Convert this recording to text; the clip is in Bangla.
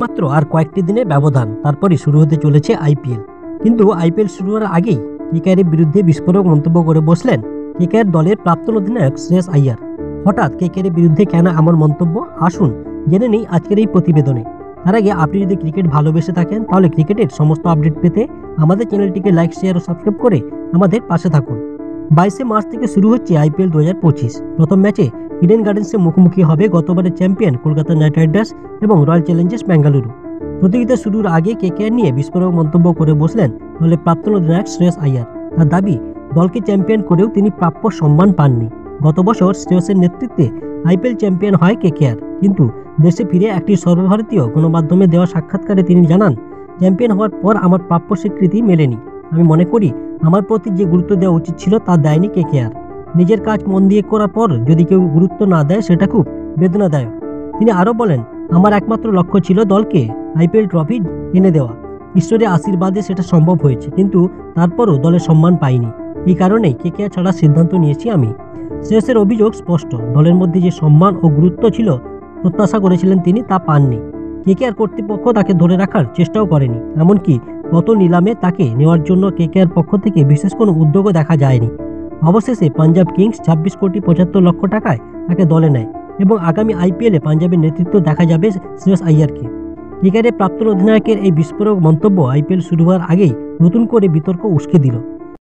মাত্র আর কয়েকটি দিনের ব্যবধান, তারপরই শুরু হতে চলেছে আইপিএল। কিন্তু আইপিএল শুরু হওয়ার আগেই কেকেআরের বিরুদ্ধে বিস্ফোরক মন্তব্য করে বসলেন কেকেআর দলের প্রাক্তন অধিনায়ক শ্রেয়স আইয়ার। হঠাৎ কেকেআরের বিরুদ্ধে কেন এমন মন্তব্য, আসুন জেনে নেই আজকের এই প্রতিবেদনে। তার আগে আপনি যদি ক্রিকেট ভালোবেসে থাকেন তাহলে ক্রিকেটের সমস্ত আপডেট পেতে আমাদের চ্যানেলটিকে লাইক, শেয়ার ও সাবস্ক্রাইব করে আমাদের পাশে থাকুন। 22শে মার্চ থেকে শুরু হচ্ছে আইপিএল 2025। প্রথম ম্যাচে ইডেন গার্ডেন্সে মুখোমুখি হবে গতবারের চ্যাম্পিয়ন কলকাতা নাইট রাইডার্স এবং রয়্যাল চ্যালেঞ্জার্স বেঙ্গালুরু। প্রতিযোগিতা শুরুর আগে কেকেআর নিয়ে বিস্ফোরক মন্তব্য করে বসলেন দলের প্রাক্তন অধিনায়ক শ্রেয়স আইয়ার। তার দাবি, দলকে চ্যাম্পিয়ন করেও তিনি প্রাপ্য সম্মান পাননি। গত বছর শ্রেয়সের নেতৃত্বে আইপিএল চ্যাম্পিয়ন হয় কেকেআর, কিন্তু দেশে ফিরে একটি সর্বভারতীয় গণমাধ্যমে দেওয়া সাক্ষাৎকারে তিনি জানান, চ্যাম্পিয়ন হওয়ার পর আমার প্রাপ্য স্বীকৃতি মেলেনি। আমি মনে করি আমার প্রতি যে গুরুত্ব দেওয়া উচিত ছিল তা দেয়নি কেকেআর। নিজের কাজ মন দিয়ে করার পর যদি কেউ গুরুত্ব না দেয় সেটা খুব বেদনাদায়ক। তিনি আরও বলেন, আমার একমাত্র লক্ষ্য ছিল দলকে আইপিএল ট্রফি এনে দেওয়া। ঈশ্বরের আশীর্বাদে সেটা সম্ভব হয়েছে, কিন্তু তারপরও দলের সম্মান পাইনি। এই কারণেই কেকেআর ছাড়ার সিদ্ধান্ত নিয়েছি আমি। শ্রেয়সের অভিযোগ স্পষ্ট, দলের মধ্যে যে সম্মান ও গুরুত্ব ছিল প্রত্যাশা করেছিলেন তিনি তা পাননি। কেকেআর কর্তৃপক্ষ তাকে ধরে রাখার চেষ্টাও করেনি, এমনকি গত নিলামে তাকে নেওয়ার জন্য কেকেআর পক্ষ থেকে বিশেষ কোনো উদ্যোগও দেখা যায়নি। অবশেষে পাঞ্জাব কিংস 26,75,00,000 টাকায় তাকে দলে নেয় এবং আগামী আইপিএলে পাঞ্জাবের নেতৃত্ব দেখা যাবে শ্রেয়স আইয়ারকে। কেকেআরের প্রাক্তন অধিনায়কের এই বিস্ফোরক মন্তব্য আইপিএল শুরু হওয়ার আগেই নতুন করে বিতর্ক উস্কে দিল।